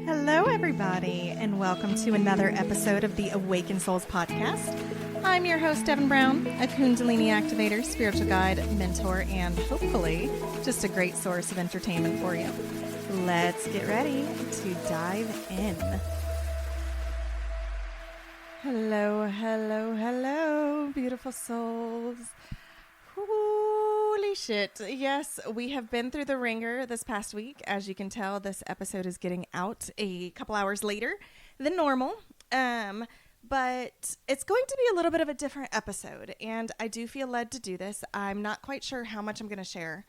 Hello, everybody, and welcome to another episode of the Awakened Souls podcast. I'm your host, Devin Brown, a Kundalini activator, spiritual guide, mentor, and hopefully just a great source of entertainment for you. Let's get ready to dive in. Hello, beautiful souls. Holy shit. Yes, we have been through the ringer this past week. As you can tell, this episode is getting out a couple hours later than normal. But it's going to be a little bit of a different episode, and I do feel led to do this. I'm not quite sure how much I'm going to share.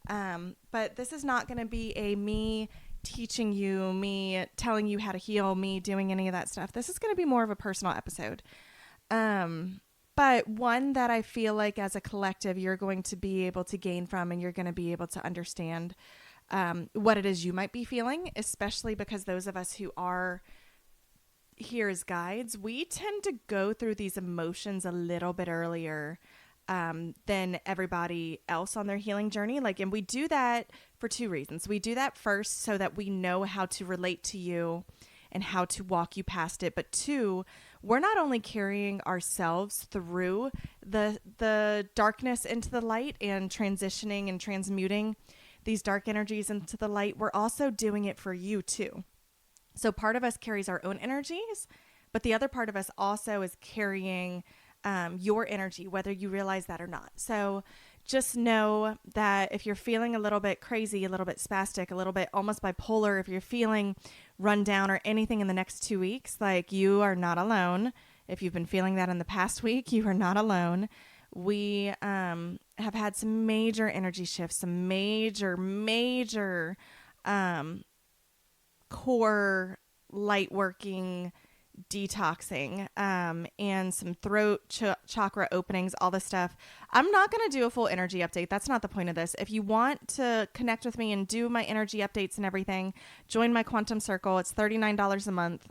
But this is not going to be a me teaching you, me telling you how to heal, me doing any of that stuff. This is going to be more of a personal episode. But one that I feel like as a collective, you're going to be able to gain from, and you're going to be able to understand what it is you might be feeling, especially because those of us who are here as guides, we tend to go through these emotions a little bit earlier than everybody else on their healing journey. And we do that for two reasons. We do that first so that we know how to relate to you and how to walk you past it. But two, we're not only carrying ourselves through the darkness into the light and transitioning and transmuting these dark energies into the light, we're also doing it for you too. So part of us carries our own energies, but the other part of us also is carrying your energy, whether you realize that or not. So just know that if you're feeling a little bit crazy, a little bit spastic, a little bit almost bipolar, if you're feeling run down or anything in the next 2 weeks, you are not alone. If you've been feeling that in the past week, you are not alone. We have had some major energy shifts, some major core light working detoxing and some throat chakra openings, all this stuff. I'm not going to do a full energy update. That's not the point of this. If you want to connect with me and do my energy updates and everything, join my Quantum Circle. It's $39 a month.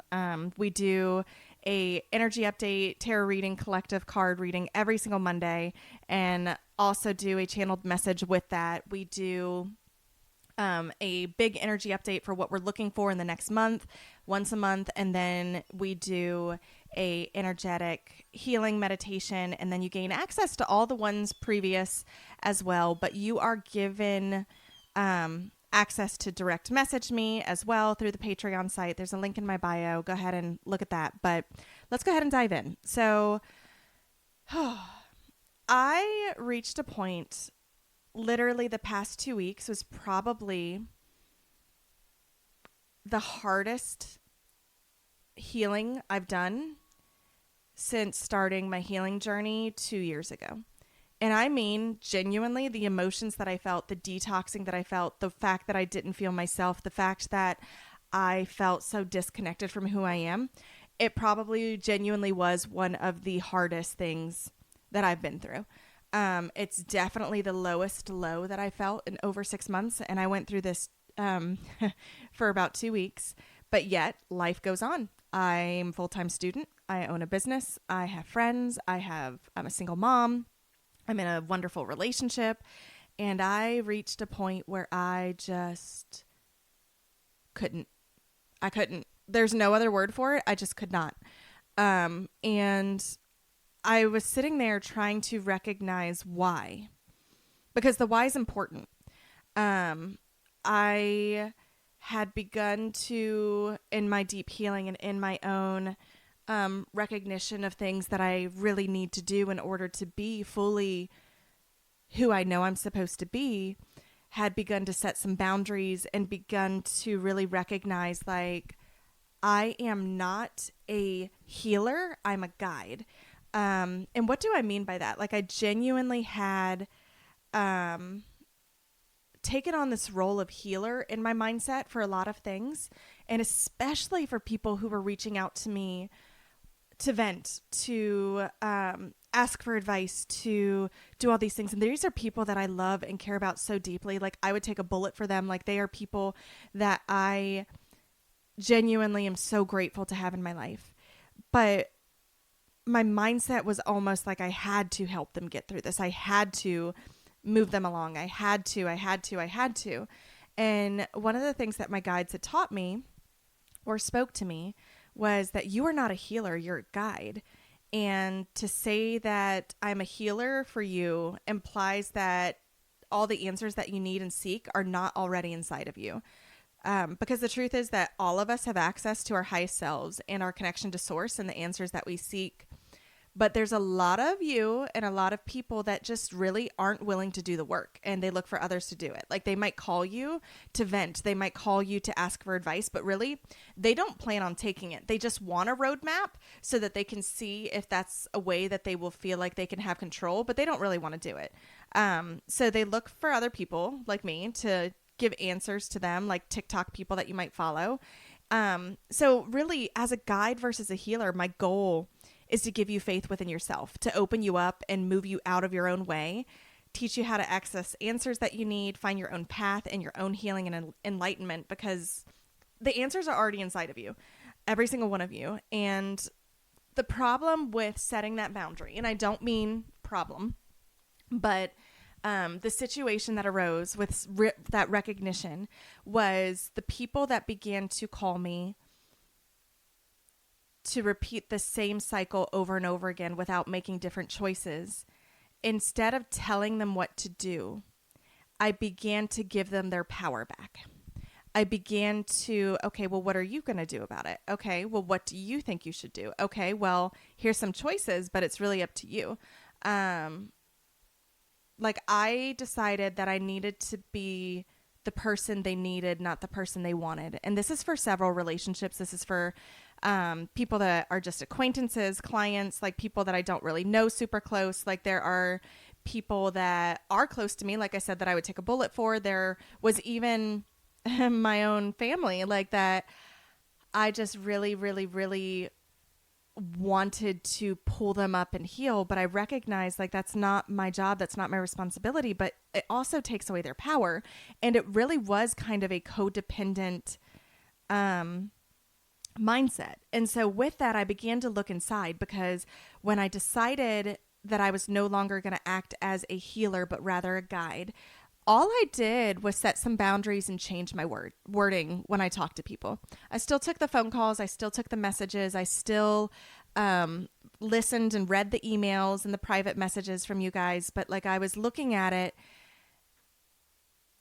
We do a energy update, tarot reading, collective card reading every single Monday, and also do a channeled message with that. We do a big energy update for what we're looking for in the next month, once a month. And then we do a energetic healing meditation, and then you gain access to all the ones previous as well. But you are given access to direct message me as well through the Patreon site. There's a link in my bio. Go ahead and look at that. But let's go ahead and dive in. So I reached a point, literally the past 2 weeks was probably the hardest healing I've done since starting my healing journey 2 years ago. And I mean, genuinely, the emotions that I felt, the detoxing that I felt, the fact that I didn't feel myself, the fact that I felt so disconnected from who I am, it probably genuinely was one of the hardest things that I've been through. It's definitely the lowest low that I felt in over 6 months. And I went through this for about 2 weeks, but yet life goes on. I'm a full-time student. I own a business. I have friends. I'm a single mom. I'm in a wonderful relationship. And I reached a point where I just couldn't. There's no other word for it. I just could not. And I was sitting there trying to recognize why, because the why is important. I had begun to, in my deep healing and in my own recognition of things that I really need to do in order to be fully who I know I'm supposed to be, had begun to set some boundaries and begun to really recognize I am not a healer, I'm a guide. And what do I mean by that? I genuinely had taken on this role of healer in my mindset for a lot of things, and especially for people who were reaching out to me to vent, to ask for advice, to do all these things. And these are people that I love and care about so deeply. I would take a bullet for them. They are people that I genuinely am so grateful to have in my life. But my mindset was almost like I had to help them get through this. I had to move them along. I had to. And one of the things that my guides had taught me or spoke to me was that you are not a healer, you're a guide. And to say that I'm a healer for you implies that all the answers that you need and seek are not already inside of you. Because the truth is that all of us have access to our highest selves and our connection to source and the answers that we seek. But there's a lot of you and a lot of people that just really aren't willing to do the work, and they look for others to do it. Like, they might call you to vent, they might call you to ask for advice, but really they don't plan on taking it. They just want a roadmap so that they can see if that's a way that they will feel like they can have control, but they don't really want to do it. So they look for other people like me to give answers to them, like TikTok people that you might follow. So really, as a guide versus a healer, my goal is to give you faith within yourself, to open you up and move you out of your own way, teach you how to access answers that you need, find your own path and your own healing and enlightenment, because the answers are already inside of you, every single one of you. And the problem with setting that boundary, and I don't mean problem, but the situation that arose with that recognition was the people that began to call me to repeat the same cycle over and over again without making different choices. Instead of telling them what to do, I began to give them their power back. I began to, okay, well, what are you going to do about it? Okay, well, what do you think you should do? Okay, well, here's some choices, but it's really up to you. Like, I decided that I needed to be the person they needed, not the person they wanted. And this is for several relationships. This is for people that are just acquaintances, clients, like people that I don't really know super close. Like, there are people that are close to me, like I said, that I would take a bullet for. There was even my own family, like, that I just really, really, really wanted to pull them up and heal. But I recognized, like, that's not my job. That's not my responsibility. But it also takes away their power. And it really was kind of a codependent mindset. And so with that, I began to look inside, because when I decided that I was no longer going to act as a healer, but rather a guide, all I did was set some boundaries and change my wording when I talked to people. I still took the phone calls. I still took the messages. I still listened and read the emails and the private messages from you guys. But, like, I was looking at it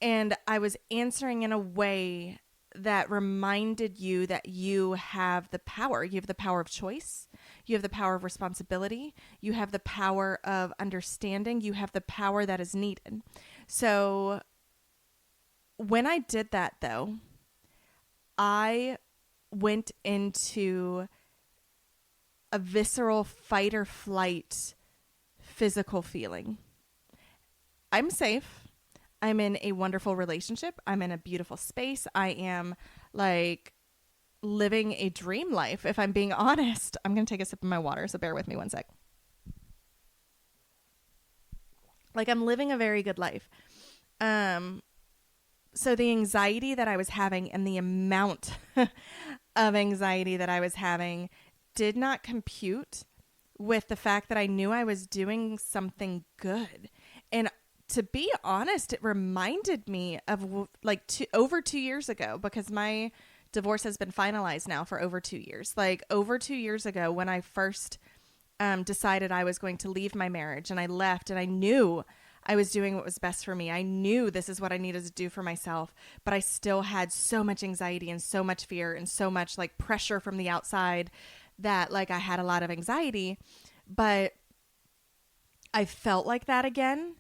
and I was answering in a way that reminded you that you have the power. You have the power of choice. You have the power of responsibility. You have the power of understanding. You have the power that is needed. So when I did that, though, I went into a visceral fight or flight physical feeling. I'm safe. I'm in a wonderful relationship. I'm in a beautiful space. I am, like, living a dream life, if I'm being honest. I'm going to take a sip of my water, so bear with me one sec. Like, I'm living a very good life. So the anxiety that I was having and the amount of anxiety that I was having did not compute with the fact that I knew I was doing something good. And to be honest, it reminded me of, like, over 2 years ago, because my divorce has been finalized now for over 2 years. Like, over 2 years ago, when I first decided I was going to leave my marriage, and I left, and I knew I was doing what was best for me. I knew this is what I needed to do for myself, but I still had so much anxiety and so much fear and so much, like, pressure from the outside that, like, I had a lot of anxiety. But I felt like that again.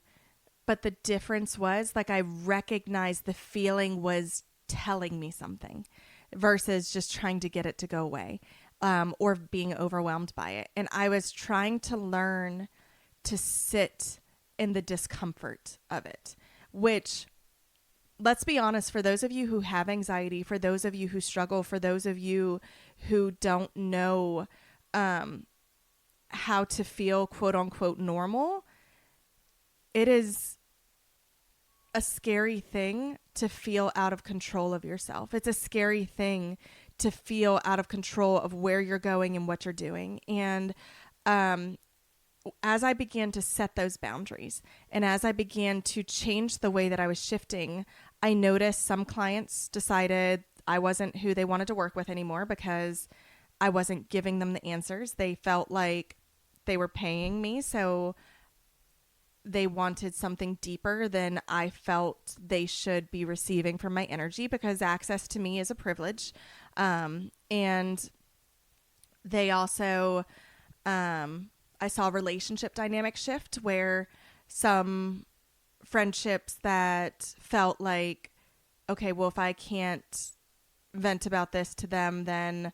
But the difference was, like, I recognized the feeling was telling me something versus just trying to get it to go away, or being overwhelmed by it. And I was trying to learn to sit in the discomfort of it, which, let's be honest, for those of you who have anxiety, for those of you who struggle, for those of you who don't know how to feel quote unquote normal, it is a scary thing to feel out of control of yourself. It's a scary thing to feel out of control of where you're going and what you're doing. And as I began to set those boundaries and as I began to change the way that I was shifting, I noticed some clients decided I wasn't who they wanted to work with anymore because I wasn't giving them the answers. They felt like they were paying me, so they wanted something deeper than I felt they should be receiving from my energy, because access to me is a privilege. And they also, I saw relationship dynamic shift where some friendships that felt like, okay, well, if I can't vent about this to them, then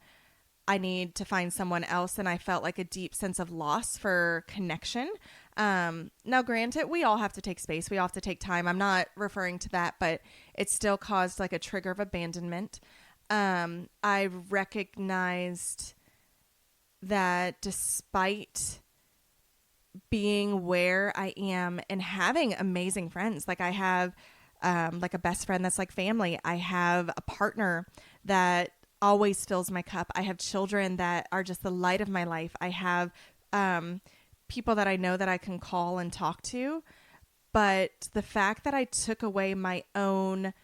I need to find someone else. And I felt like a deep sense of loss for connection. Now, granted, we all have to take space. We all have to take time. I'm not referring to that, but it still caused like a trigger of abandonment. I recognized that despite being where I am and having amazing friends, like I have like a best friend that's like family. I have a partner that always fills my cup. I have children that are just the light of my life. I have people that I know that I can call and talk to. But the fact that I took away my own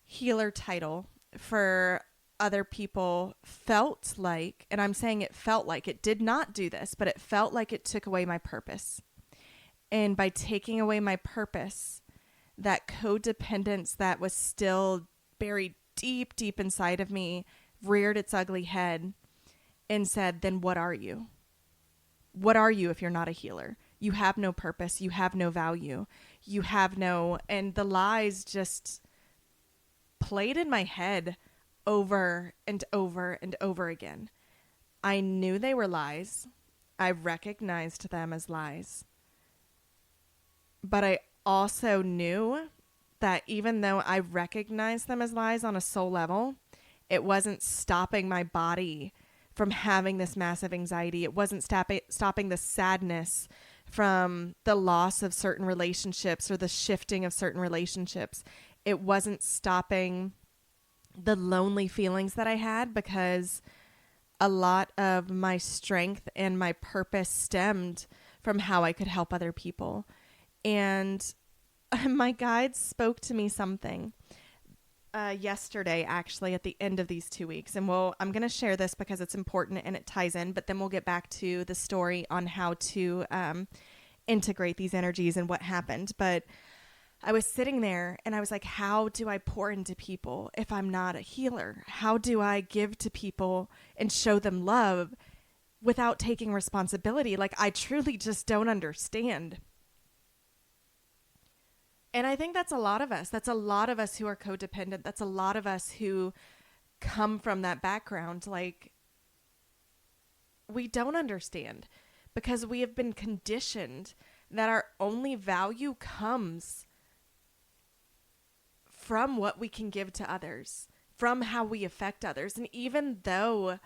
healer title for other people felt like, and I'm saying it felt like, it did not do this, but it felt like it took away my purpose. And by taking away my purpose, that codependence that was still buried deep, deep inside of me reared its ugly head and said, then what are you? What are you if you're not a healer? You have no purpose. You have no value. You have no, and the lies just played in my head over and over and over again. I knew they were lies. I recognized them as lies. But I also knew that even though I recognized them as lies on a soul level, it wasn't stopping my body from having this massive anxiety. It wasn't stopping the sadness from the loss of certain relationships or the shifting of certain relationships. It wasn't stopping the lonely feelings that I had, because a lot of my strength and my purpose stemmed from how I could help other people. And my guides spoke to me something yesterday, actually, at the end of these 2 weeks. And I'm going to share this because it's important and it ties in, but then we'll get back to the story on how to integrate these energies and what happened. But I was sitting there and I was like, how do I pour into people if I'm not a healer? How do I give to people and show them love without taking responsibility? Like, I truly just don't understand. And I think that's a lot of us. That's a lot of us who are codependent. That's a lot of us who come from that background. Like, we don't understand because we have been conditioned that our only value comes from what we can give to others, from how we affect others. And even though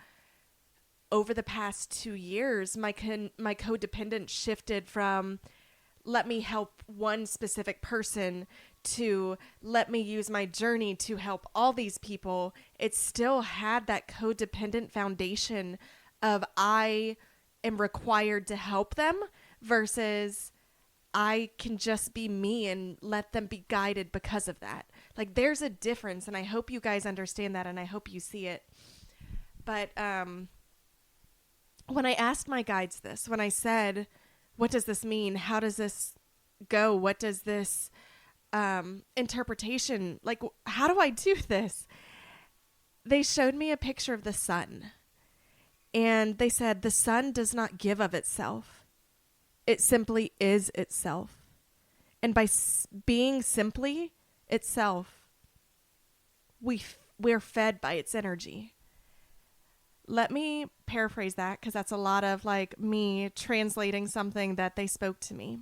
over the past 2 years, my codependence shifted from let me help one specific person to let me use my journey to help all these people, it still had that codependent foundation of I am required to help them versus I can just be me and let them be guided because of that. Like, there's a difference, and I hope you guys understand that, and I hope you see it. But when I asked my guides this, when I said, what does this mean? How does this go? What does this interpretation, like, how do I do this? They showed me a picture of the sun, and they said, the sun does not give of itself. It simply is itself. And by being simply itself, we're fed by its energy. Let me paraphrase that, because that's a lot of like me translating something that they spoke to me.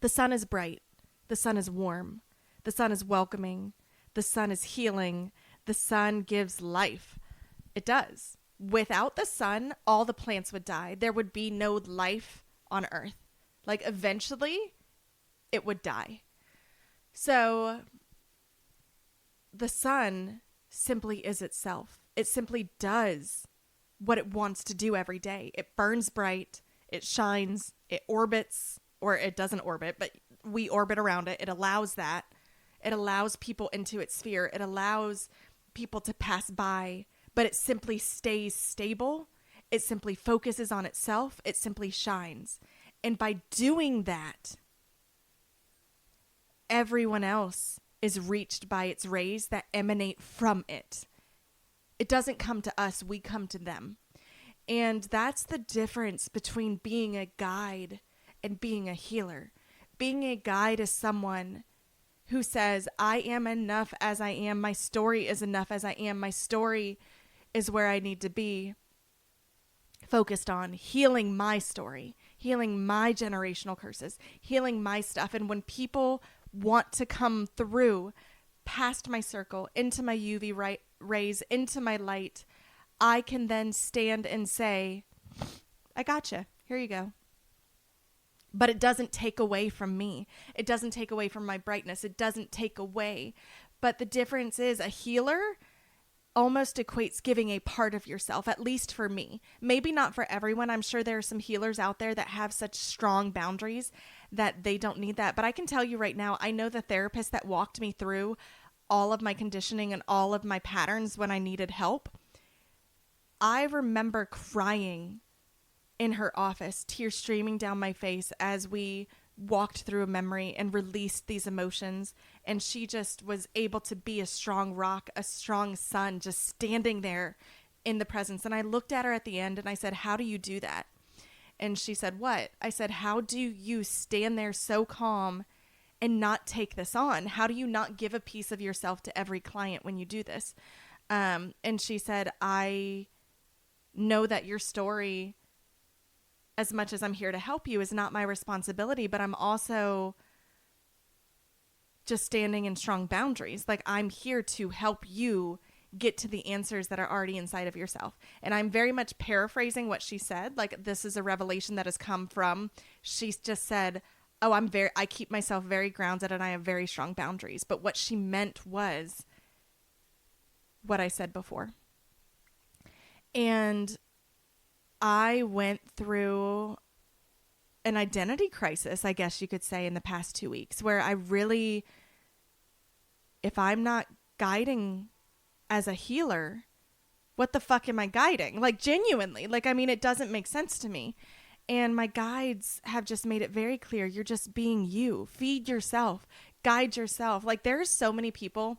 The sun is bright. The sun is warm. The sun is welcoming. The sun is healing. The sun gives life. It does. Without the sun, all the plants would die. There would be no life on Earth. Like, eventually, it would die. So, the sun simply is itself. It simply does what it wants to do every day. It burns bright. It shines. It orbits, or it doesn't orbit, but we orbit around it. It allows that. It allows people into its sphere. It allows people to pass by, but it simply stays stable. It simply focuses on itself. It simply shines. And by doing that, everyone else is reached by its rays that emanate from it. It doesn't come to us, we come to them. And that's the difference between being a guide and being a healer. Being a guide is someone who says, I am enough as I am. My story is enough as I am. My story is where I need to be focused on healing my story, healing my generational curses, healing my stuff. And when people want to come through past my circle, into my UV rays, into my light, I can then stand and say, I gotcha. Here you go. But it doesn't take away from me. It doesn't take away from my brightness. It doesn't take away. But the difference is a healer almost equates giving a part of yourself, at least for me. Maybe not for everyone. I'm sure there are some healers out there that have such strong boundaries that they don't need that. But I can tell you right now, I know the therapist that walked me through all of my conditioning and all of my patterns when I needed help. I remember crying in her office, tears streaming down my face as we walked through a memory and released these emotions. And she just was able to be a strong rock, a strong sun, just standing there in the presence. And I looked at her at the end and I said, how do you do that? And she said, what? I said, how do you stand there so calm and not take this on? How do you not give a piece of yourself to every client when you do this? And she said, I know that your story, as much as I'm here to help you, is not my responsibility, but I'm also just standing in strong boundaries. Like, I'm here to help you get to the answers that are already inside of yourself. And I'm very much paraphrasing what she said. Like, this is a revelation that has come from, she's just said, oh, I keep myself very grounded and I have very strong boundaries. But what she meant was what I said before. And I went through an identity crisis, I guess you could say, in the past 2 weeks, where I really, if I'm not guiding as a healer, what the fuck am I guiding? Like, genuinely, like, I mean, it doesn't make sense to me. And my guides have just made it very clear. You're just being you. Feed yourself, guide yourself. Like, there's so many people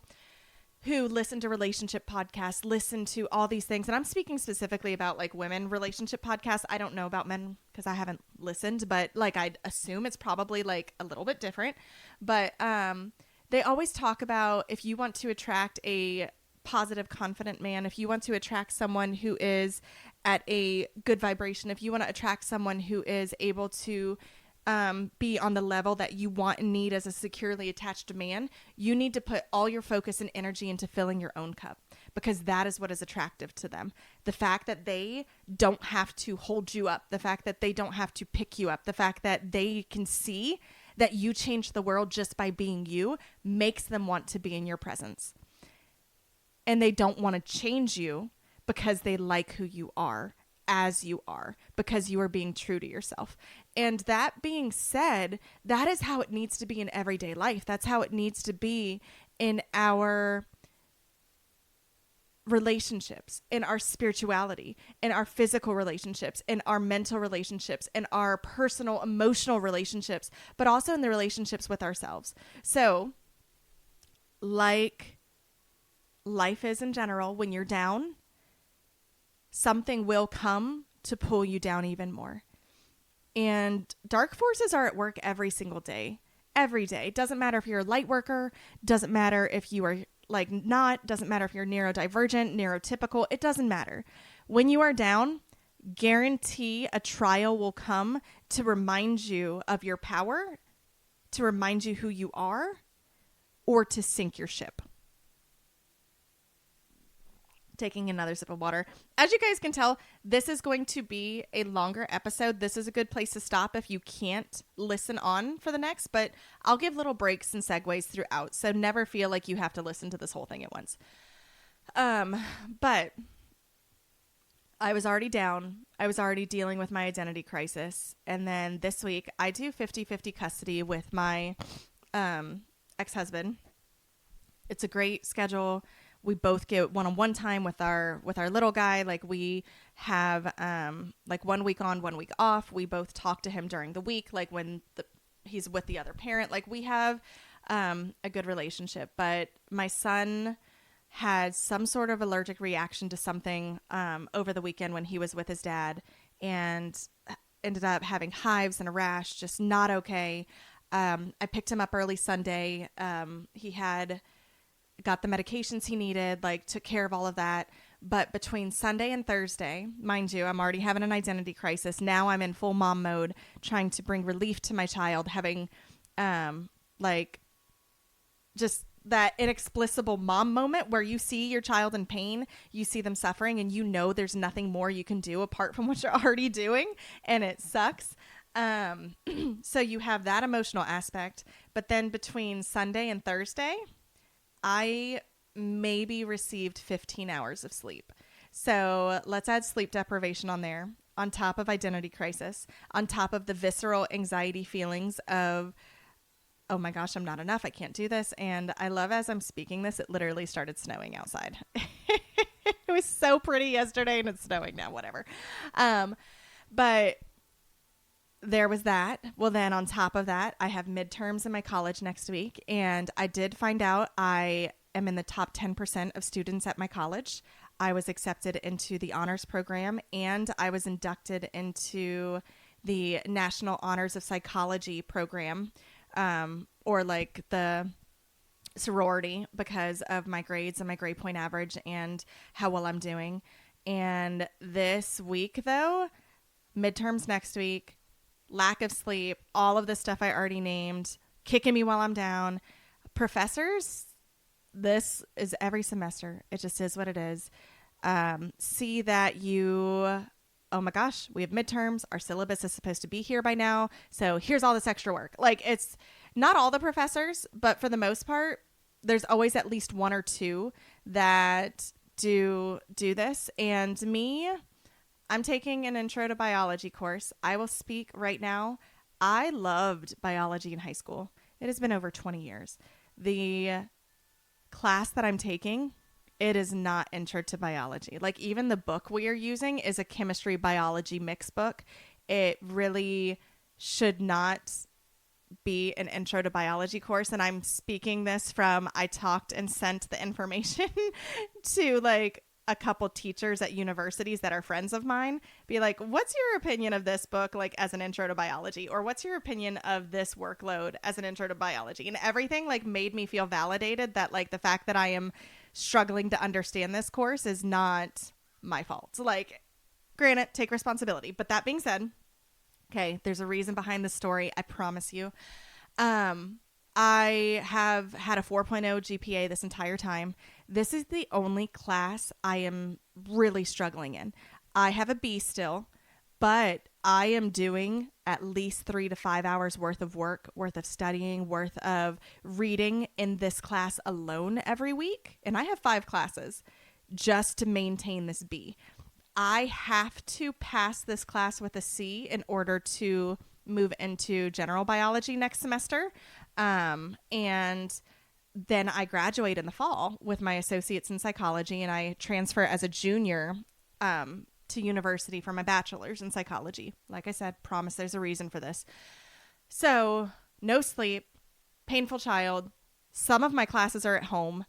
who listen to relationship podcasts, listen to all these things. And I'm speaking specifically about like women relationship podcasts. I don't know about men because I haven't listened, but like I'd assume it's probably like a little bit different. But they always talk about, if you want to attract a positive, confident man, if you want to attract someone who is at a good vibration, if you want to attract someone who is able to be on the level that you want and need as a securely attached man, you need to put all your focus and energy into filling your own cup, because that is what is attractive to them. The fact that they don't have to hold you up, the fact that they don't have to pick you up, the fact that they can see that you change the world just by being you, makes them want to be in your presence. And they don't want to change you because they like who you are, as you are, because you are being true to yourself. And that being said, that is how it needs to be in everyday life. That's how it needs to be in our relationships, in our spirituality, in our physical relationships, in our mental relationships, in our personal, emotional relationships, but also in the relationships with ourselves. So, like life is in general, when you're down, something will come to pull you down even more. And dark forces are at work every single day. Every day. It doesn't matter if you're a light worker. Doesn't matter if you are like not. Doesn't matter if you're neurodivergent, neurotypical. It doesn't matter. When you are down, guarantee a trial will come to remind you of your power, to remind you who you are, or to sink your ship. Taking another sip of water. As you guys can tell, this is going to be a longer episode. This is a good place to stop if you can't listen on for the next, but I'll give little breaks and segues throughout, so never feel like you have to listen to this whole thing at once. But I was already down. I was already dealing with my identity crisis. And then this week I do 50-50 custody with my ex-husband. It's a great schedule. We both get one-on-one time with our little guy. Like we have like 1 week on, 1 week off. We both talk to him during the week, like when he's with the other parent. Like we have a good relationship. But my son had some sort of allergic reaction to something over the weekend when he was with his dad, and ended up having hives and a rash. Just not okay. I picked him up early Sunday. He had got the medications he needed, like took care of all of that. But between Sunday and Thursday, mind you, I'm already having an identity crisis. Now I'm in full mom mode, trying to bring relief to my child, having like just that inexplicable mom moment where you see your child in pain, you see them suffering, and you know there's nothing more you can do apart from what you're already doing, and it sucks. So you have that emotional aspect. But then between Sunday and Thursday, I maybe received 15 hours of sleep. So let's add sleep deprivation on there, on top of identity crisis, on top of the visceral anxiety feelings of, oh my gosh, I'm not enough. I can't do this. And I love, as I'm speaking this, it literally started snowing outside. It was so pretty yesterday and it's snowing now, whatever. But there was that. Well, then on top of that, I have midterms in my college next week. And I did find out I am in the top 10% of students at my college. I was accepted into the honors program, and I was inducted into the National Honors of Psychology program, or like the sorority, because of my grades and my grade point average and how well I'm doing. And this week, though, midterms next week, lack of sleep, all of the stuff I already named, kicking me while I'm down. Professors, this is every semester. It just is what it is. See that you, oh my gosh, we have midterms. Our syllabus is supposed to be here by now. So here's all this extra work. Like, it's not all the professors, but for the most part, there's always at least one or two that do this. And me, I'm taking an intro to biology course. I will speak right now. I loved biology in high school. It has been over 20 years. The class that I'm taking, it is not intro to biology. Like, even the book we are using is a chemistry biology mix book. It really should not be an intro to biology course. And I'm speaking this from, I talked and sent the information to like a couple teachers at universities that are friends of mine, be like, what's your opinion of this book, like as an intro to biology? Or what's your opinion of this workload as an intro to biology? And everything like made me feel validated that like the fact that I am struggling to understand this course is not my fault. So, like, granted, take responsibility. But that being said, okay, there's a reason behind the story. I promise you. I have had a 4.0 GPA this entire time. This is the only class I am really struggling in. I have a B still, but I am doing at least 3 to 5 hours worth of work, worth of studying, worth of reading in this class alone every week. And I have 5 classes just to maintain this B. I have to pass this class with a C in order to move into general biology next semester. And then I graduate in the fall with my associates in psychology, and I transfer as a junior to university for my bachelor's in psychology. Like I said, promise there's a reason for this. So no sleep, painful child. Some of my classes are at home.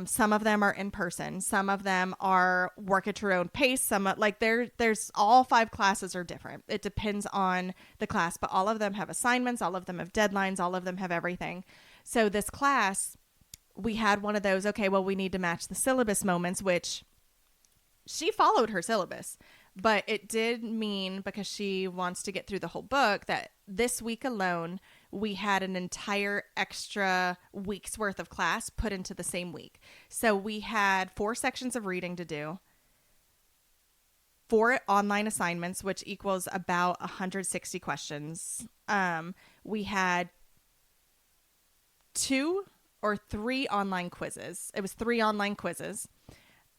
Some of them are in person. Some of them are work at your own pace. Some like there's all 5 classes are different. It depends on the class, but all of them have assignments. All of them have deadlines. All of them have everything. So this class, we had one of those, okay, well, we need to match the syllabus moments, which she followed her syllabus, but it did mean, because she wants to get through the whole book, that this week alone, we had an entire extra week's worth of class put into the same week. So we had 4 sections of reading to do, 4 online assignments, which equals about 160 questions. We had 2 or 3 online quizzes. It was 3 online quizzes.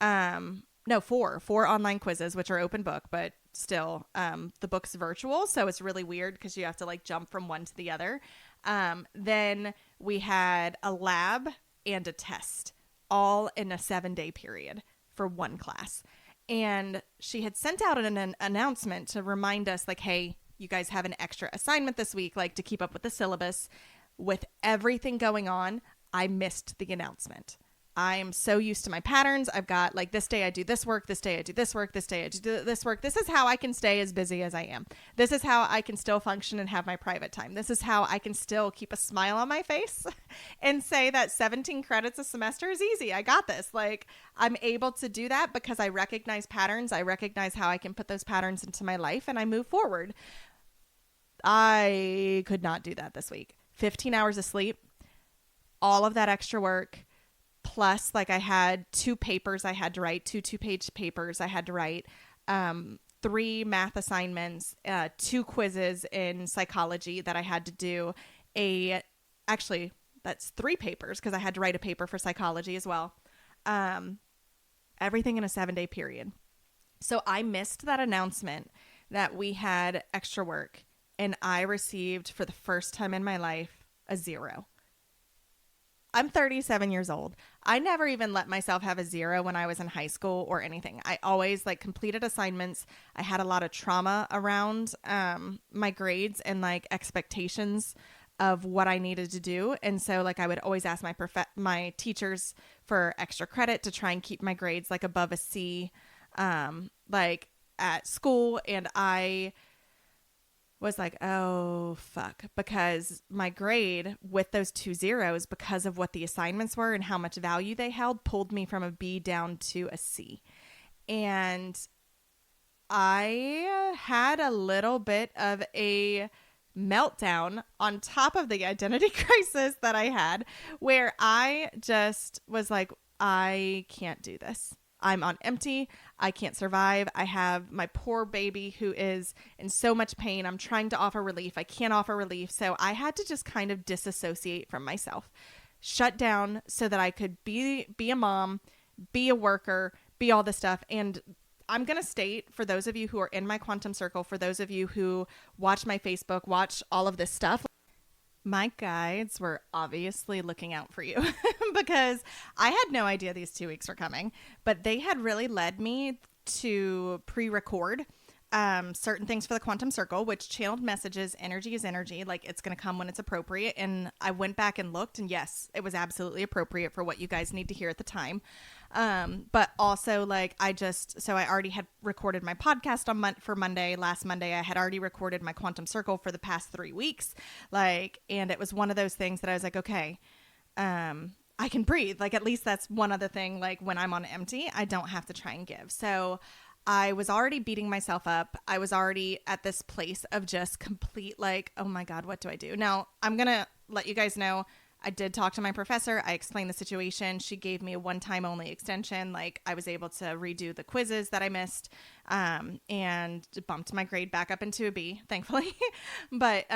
No, 4 online quizzes, which are open book, but still, the book's virtual. So it's really weird because you have to like jump from one to the other. Then we had a lab and a test, all in a 7-day period for one class. And she had sent out an announcement to remind us, like, hey, you guys have an extra assignment this week, like to keep up with the syllabus. With everything going on, I missed the announcement. I'm so used to my patterns. I've got like this day I do this work, this day I do this work, this day I do this work. This is how I can stay as busy as I am. This is how I can still function and have my private time. This is how I can still keep a smile on my face and say that 17 credits a semester is easy. I got this. Like, I'm able to do that because I recognize patterns. I recognize how I can put those patterns into my life and I move forward. I could not do that this week. 15 hours of sleep, all of that extra work. Plus, like, I had 2 papers I had to write, 2-page papers I had to write, 3 math assignments, 2 quizzes in psychology that I had to do. Actually, that's 3 papers because I had to write a paper for psychology as well. Everything in a 7-day period. So I missed that announcement that we had extra work, and I received, for the first time in my life, a 0. I'm 37 years old. I never even let myself have a 0 when I was in high school or anything. I always like completed assignments. I had a lot of trauma around my grades and like expectations of what I needed to do. And so like I would always ask my teachers for extra credit to try and keep my grades like above a C like at school. And I was like, oh, fuck, because my grade with those 2 zeros, because of what the assignments were and how much value they held, pulled me from a B down to a C. And I had a little bit of a meltdown on top of the identity crisis that I had, where I just was like, I can't do this. I'm on empty. I can't survive. I have my poor baby who is in so much pain. I'm trying to offer relief. I can't offer relief. So I had to just kind of disassociate from myself, shut down so that I could be a mom, be a worker, be all this stuff. And I'm going to state, for those of you who are in my quantum circle, for those of you who watch my Facebook, watch all of this stuff, my guides were obviously looking out for you because I had no idea these 2 weeks were coming, but they had really led me to pre-record certain things for the quantum circle, which channeled messages. Energy is energy. Like, it's going to come when it's appropriate. And I went back and looked, and yes, it was absolutely appropriate for what you guys need to hear at the time. But also like so I already had recorded my podcast for Monday. Last Monday, I had already recorded my quantum circle for the past 3 weeks. Like, and it was one of those things that I was like, okay, I can breathe. Like, at least that's one other thing. Like, when I'm on empty, I don't have to try and give. So I was already beating myself up. I was already at this place of just complete, like, oh my God, what do I do? Now, I'm going to let you guys know, I did talk to my professor. I explained the situation. She gave me a one-time only extension. Like, I was able to redo the quizzes that I missed, and bumped my grade back up into a B, thankfully. But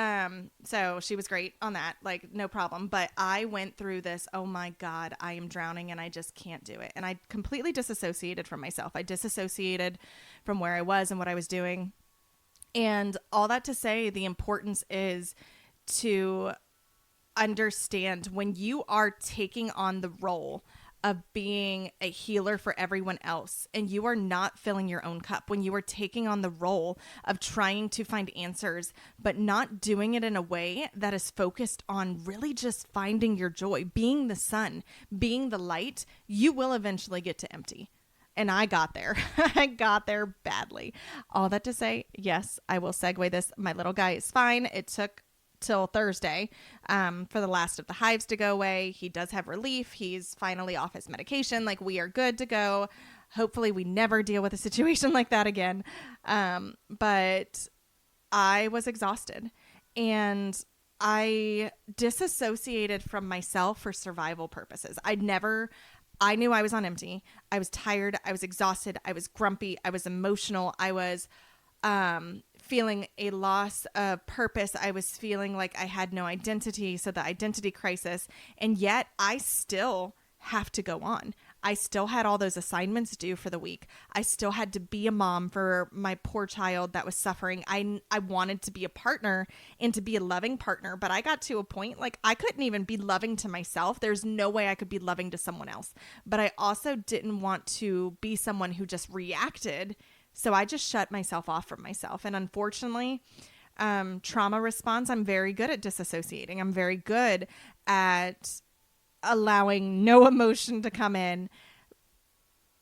so she was great on that, like, no problem. But I went through this, oh my God, I am drowning and I just can't do it. And I completely disassociated from myself. I disassociated from where I was and what I was doing. And all that to say, the importance is to understand when you are taking on the role of being a healer for everyone else and you are not filling your own cup, when you are taking on the role of trying to find answers, but not doing it in a way that is focused on really just finding your joy, being the sun, being the light, you will eventually get to empty. And I got there. I got there badly. All that to say, yes, I will segue this. My little guy is fine. It took till Thursday for the last of the hives to go away. He does have relief. He's finally off his medication. Like, we are good to go. Hopefully we never deal with a situation like that again. But I was exhausted and I disassociated from myself for survival purposes. I knew I was on empty. I was tired. I was exhausted. I was grumpy. I was emotional. I was feeling a loss of purpose. I was feeling like I had no identity. So the identity crisis. And yet I still have to go on. I still had all those assignments due for the week. I still had to be a mom for my poor child that was suffering. I wanted to be a partner and to be a loving partner, but I got to a point like I couldn't even be loving to myself. There's no way I could be loving to someone else. But I also didn't want to be someone who just reacted. So I just shut myself off from myself. And unfortunately, trauma response, I'm very good at disassociating. I'm very good at allowing no emotion to come in.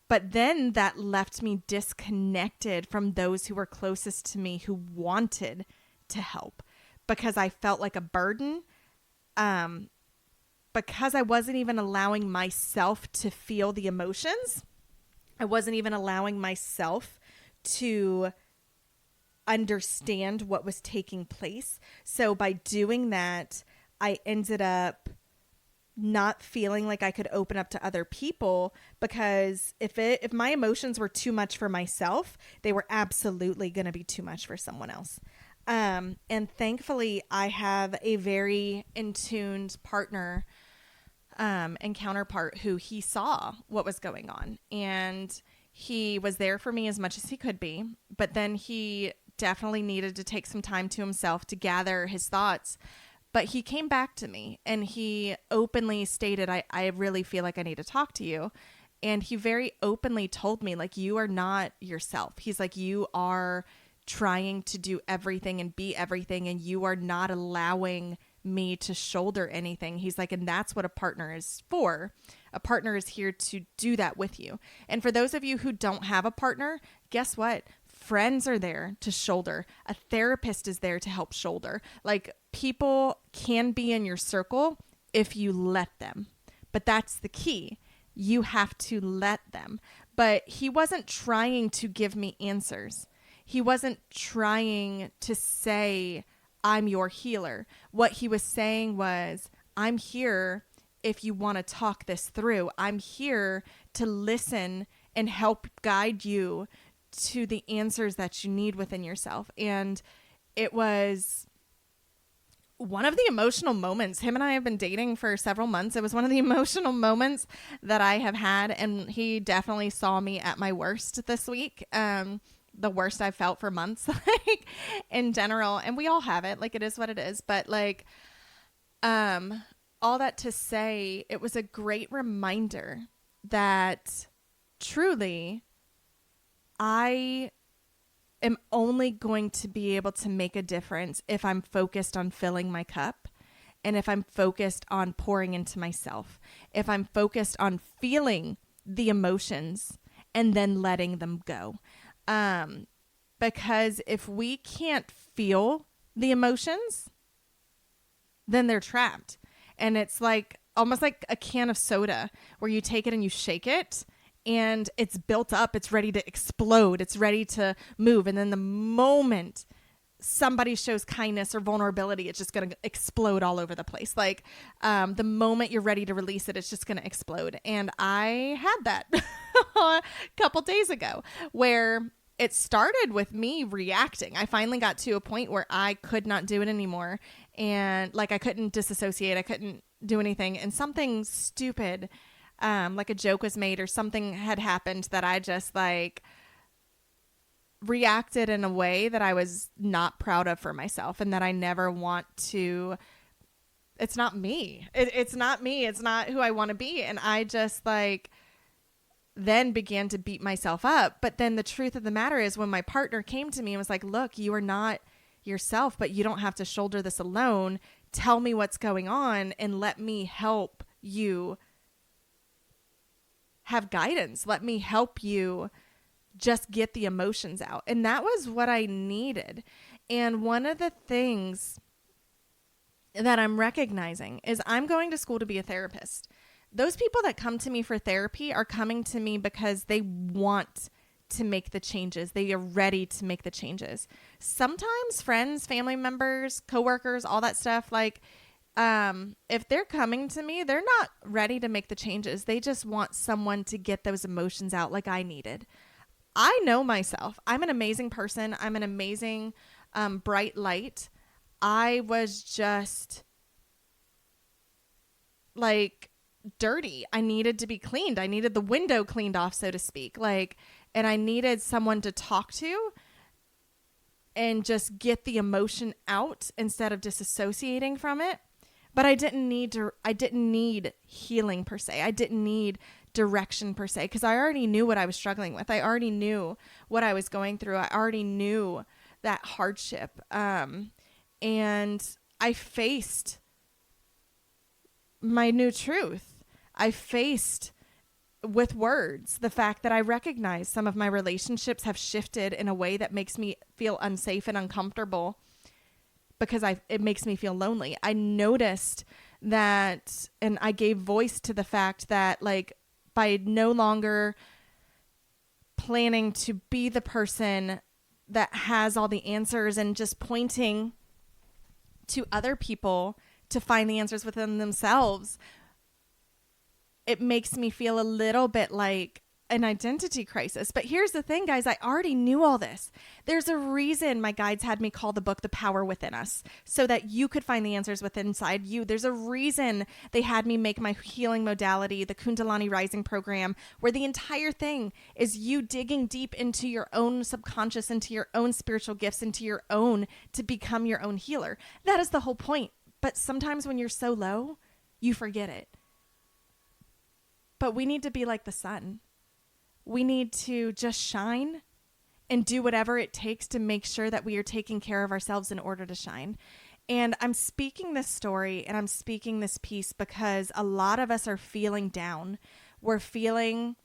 But then that left me disconnected from those who were closest to me who wanted to help, because I felt like a burden, because I wasn't even allowing myself to feel the emotions. I wasn't even allowing myself to understand what was taking place. So by doing that, I ended up not feeling like I could open up to other people, because if my emotions were too much for myself, they were absolutely going to be too much for someone else. And thankfully, I have a very in-tuned partner and counterpart who he saw what was going on, and he was there for me as much as he could be. But then he definitely needed to take some time to himself to gather his thoughts. But he came back to me and he openly stated, I really feel like I need to talk to you. And he very openly told me, like, you are not yourself. He's like, you are trying to do everything and be everything, and you are not allowing me to shoulder anything. He's like, and that's what a partner is for. A partner is here to do that with you. And for those of you who don't have a partner, guess what? Friends are there to shoulder. A therapist is there to help shoulder. Like, people can be in your circle if you let them. But that's the key. You have to let them. But he wasn't trying to give me answers. He wasn't trying to say, I'm your healer. What he was saying was, I'm here if you want to talk this through. I'm here to listen and help guide you to the answers that you need within yourself. And it was one of the emotional moments. Him and I have been dating for several months. It was one of the emotional moments that I have had. And he definitely saw me at my worst this week. The worst I've felt for months, like, in general. And we all have it. Like, it is what it is. But like, all that to say, it was a great reminder that truly I am only going to be able to make a difference if I'm focused on filling my cup, and if I'm focused on pouring into myself, if I'm focused on feeling the emotions and then letting them go. Because if we can't feel the emotions, then they're trapped. And it's like almost like a can of soda where you take it and you shake it, and it's built up, it's ready to explode, it's ready to move. And then the moment somebody shows kindness or vulnerability, it's just going to explode all over the place. Like, the moment you're ready to release it, it's just going to explode. And I had that a couple days ago, where it started with me reacting. I finally got to a point where I could not do it anymore. And like, I couldn't disassociate. I couldn't do anything. And something stupid, like a joke was made or something had happened that I just like reacted in a way that I was not proud of for myself, and that I never want to. It's not me. It's not me. It's not who I want to be. And I just like then began to beat myself up. But then the truth of the matter is, when my partner came to me and was like, look, you are not yourself, but you don't have to shoulder this alone. Tell me what's going on and let me help you have guidance. Let me help you just get the emotions out. And that was what I needed. And one of the things that I'm recognizing is I'm going to school to be a therapist. Those people that come to me for therapy are coming to me because they want to make the changes. They are ready to make the changes. Sometimes friends, family members, coworkers, all that stuff, like, if they're coming to me, they're not ready to make the changes. They just want someone to get those emotions out like I needed. I know myself. I'm an amazing person. I'm an amazing, bright light. I was just like dirty. I needed to be cleaned. I needed the window cleaned off, so to speak. Like, and I needed someone to talk to and just get the emotion out instead of disassociating from it. But I didn't need healing per se. I didn't need direction per se, because I already knew what I was struggling with. I already knew what I was going through. I already knew that hardship. And I faced my new truth. I faced with words the fact that I recognize some of my relationships have shifted in a way that makes me feel unsafe and uncomfortable, because it makes me feel lonely. I noticed that, and I gave voice to the fact that, like, by no longer planning to be the person that has all the answers and just pointing to other people to find the answers within themselves, it makes me feel a little bit like an identity crisis. But here's the thing, guys. I already knew all this. There's a reason my guides had me call the book The Power Within Us, so that you could find the answers within inside you. There's a reason they had me make my healing modality, the Kundalini Rising program, where the entire thing is you digging deep into your own subconscious, into your own spiritual gifts, into your own, to become your own healer. That is the whole point. But sometimes when you're so low, you forget it. But we need to be like the sun. We need to just shine and do whatever it takes to make sure that we are taking care of ourselves in order to shine. And I'm speaking this story and I'm speaking this piece because a lot of us are feeling down. We're feeling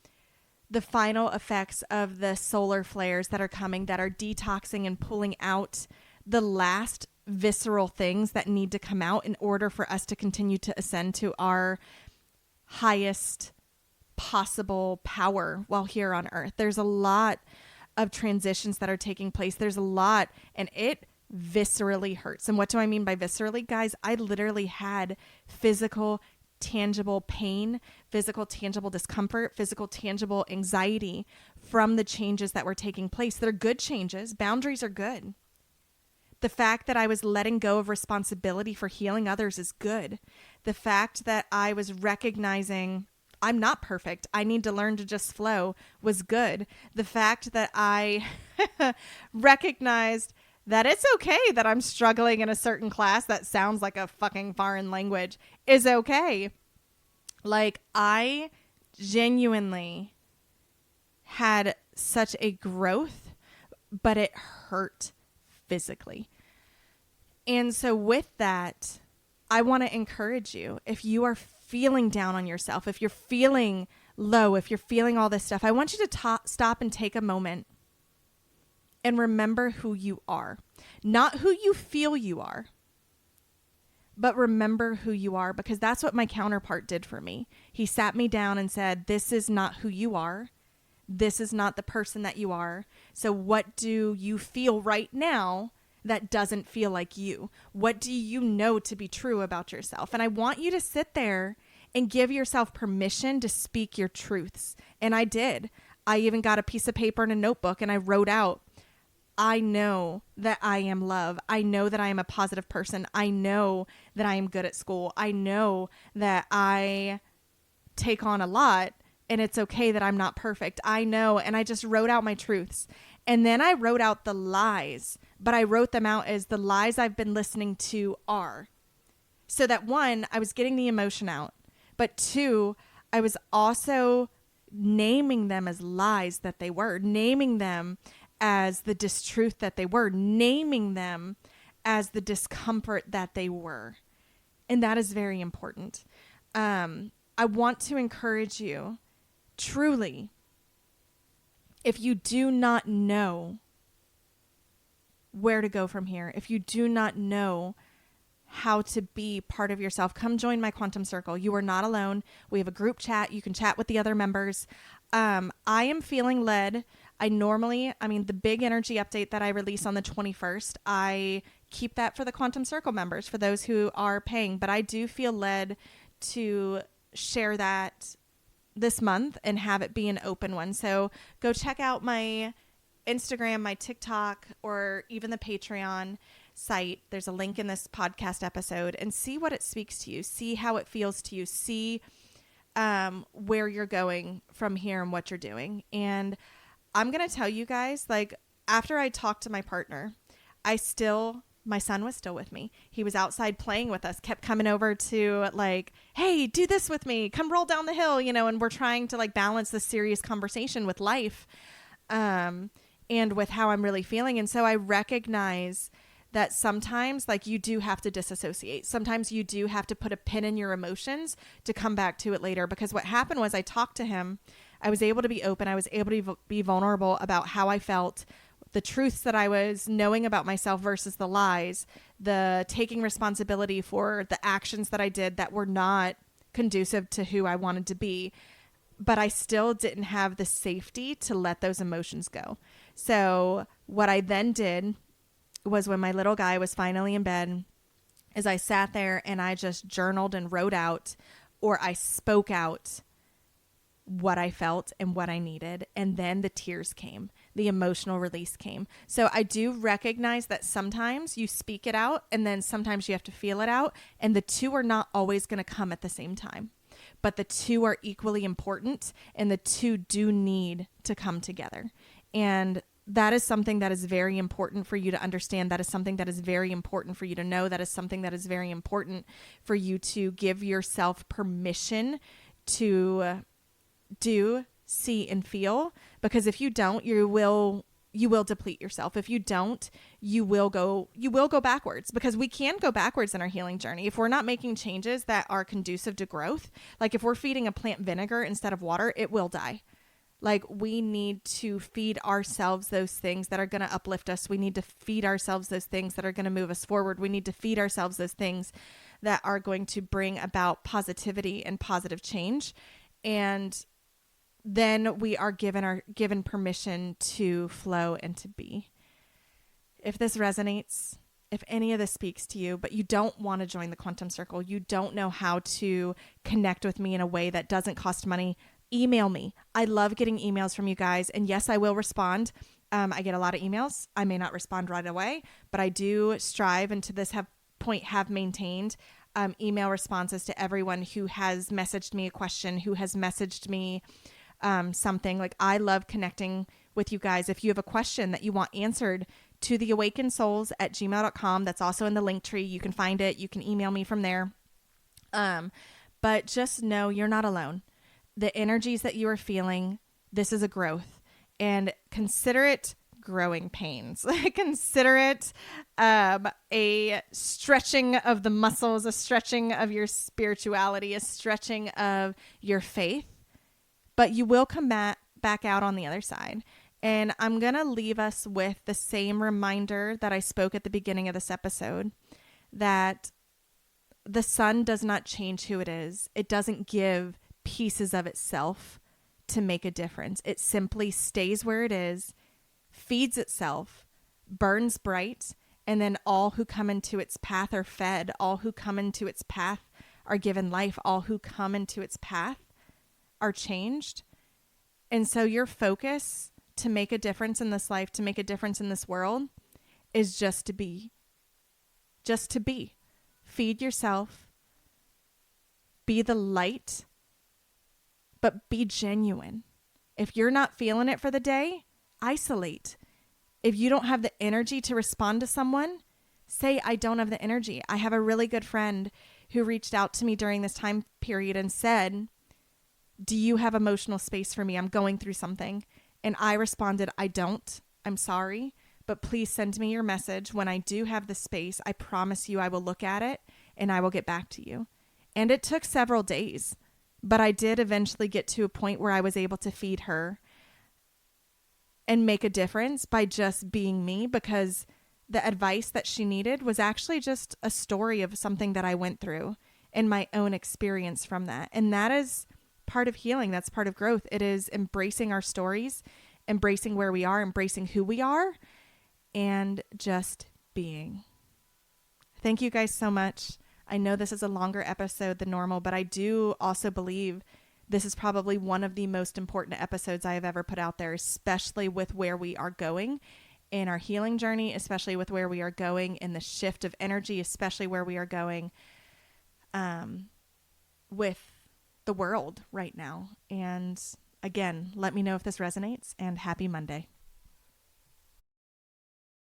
the final effects of the solar flares that are coming, that are detoxing and pulling out the last visceral things that need to come out in order for us to continue to ascend to our highest possible power while here on earth. There's a lot of transitions that are taking place. There's a lot, and it viscerally hurts. And what do I mean by viscerally, guys? I literally had physical, tangible pain, physical, tangible discomfort, physical, tangible anxiety from the changes that were taking place. They're good changes. Boundaries are good. The fact that I was letting go of responsibility for healing others is good. The fact that I was recognizing I'm not perfect, I need to learn to just flow, was good. The fact that I recognized that it's okay that I'm struggling in a certain class that sounds like a fucking foreign language is okay. Like, I genuinely had such a growth, but it hurt physically. And so with that, I want to encourage you, if you are feeling down on yourself, if you're feeling low, if you're feeling all this stuff, I want you to stop and take a moment and remember who you are. Not who you feel you are, but remember who you are, because that's what my counterpart did for me. He sat me down and said, this is not who you are. This is not the person that you are. So what do you feel right now that doesn't feel like you? What do you know to be true about yourself? And I want you to sit there and give yourself permission to speak your truths. And I did. I even got a piece of paper and a notebook and I wrote out, I know that I am love. I know that I am a positive person. I know that I am good at school. I know that I take on a lot and it's okay that I'm not perfect. I know. And I just wrote out my truths. And then I wrote out the lies, but I wrote them out as the lies I've been listening to are. So that one, I was getting the emotion out, but two, I was also naming them as lies that they were, naming them as the distruth that they were, naming them as the discomfort that they were. And that is very important. I want to encourage you, truly, if you do not know where to go from here, if you do not know how to be part of yourself, come join my Quantum Circle. You are not alone. We have a group chat. You can chat with the other members. I am feeling led. The big energy update that I release on the 21st, I keep that for the Quantum Circle members, for those who are paying. But I do feel led to share that this month and have it be an open one. So go check out my Instagram, my TikTok, or even the Patreon site. There's a link in this podcast episode, and see what it speaks to you. See how it feels to you. See where you're going from here and what you're doing. And I'm going to tell you guys, like, after I talked to my partner, my son was still with me. He was outside playing with us, kept coming over to like, hey, do this with me, come roll down the hill, and we're trying to like balance this serious conversation with life, and with how I'm really feeling. And so I recognize that sometimes like you do have to disassociate. Sometimes you do have to put a pin in your emotions to come back to it later. Because what happened was I talked to him. I was able to be open. I was able to be vulnerable about how I felt, the truths that I was knowing about myself versus the lies, the taking responsibility for the actions that I did that were not conducive to who I wanted to be. But I still didn't have the safety to let those emotions go. So what I then did was, when my little guy was finally in bed, is I sat there and I just journaled and wrote out, or I spoke out what I felt and what I needed. And then the tears came, the emotional release came. So I do recognize that sometimes you speak it out and then sometimes you have to feel it out. And the two are not always going to come at the same time, but the two are equally important and the two do need to come together. And that is something that is very important for you to understand. That is something that is very important for you to know. That is something that is very important for you to give yourself permission to do, see, and feel. Because if you don't, you will deplete yourself. If you don't, you will go backwards, because we can go backwards in our healing journey if we're not making changes that are conducive to growth. Like if we're feeding a plant vinegar instead of water, it will die. Like we need to feed ourselves those things that are going to uplift us. We need to feed ourselves those things that are going to move us forward. We need to feed ourselves those things that are going to bring about positivity and positive change. And then we are given permission to flow and to be. If this resonates, if any of this speaks to you, but you don't want to join the Quantum Circle, you don't know how to connect with me in a way that doesn't cost money, email me. I love getting emails from you guys. And yes, I will respond. I get a lot of emails. I may not respond right away, but I do strive, and to this point have maintained email responses to everyone who has messaged me a question, who has messaged me something. Like I love connecting with you guys. If you have a question that you want answered, to theawakenedSouls@gmail.com. That's also in the link tree. You can find it. You can email me from there. But just know you're not alone. The energies that you are feeling, this is a growth, and consider it growing pains. Consider it a stretching of the muscles, a stretching of your spirituality, a stretching of your faith, but you will come back out on the other side. And I'm going to leave us with the same reminder that I spoke at the beginning of this episode, that the sun does not change who it is. It doesn't give pieces of itself to make a difference. It simply stays where it is, feeds itself, burns bright, and then all who come into its path are fed. All who come into its path are given life. All who come into its path are changed. And so your focus to make a difference in this life, to make a difference in this world, is just to be. Just to be. Feed yourself. Be the light. But be genuine. If you're not feeling it for the day, isolate. If you don't have the energy to respond to someone, say, I don't have the energy. I have a really good friend who reached out to me during this time period and said, do you have emotional space for me? I'm going through something. And I responded, I don't. I'm sorry, but please send me your message. When I do have the space, I promise you I will look at it and I will get back to you. And it took several days. But I did eventually get to a point where I was able to feed her and make a difference by just being me, because the advice that she needed was actually just a story of something that I went through and my own experience from that. And that is part of healing. That's part of growth. It is embracing our stories, embracing where we are, embracing who we are, and just being. Thank you guys so much. I know this is a longer episode than normal, but I do also believe this is probably one of the most important episodes I have ever put out there, especially with where we are going in our healing journey, especially with where we are going in the shift of energy, especially where we are going with the world right now. And again, let me know if this resonates, and happy Monday.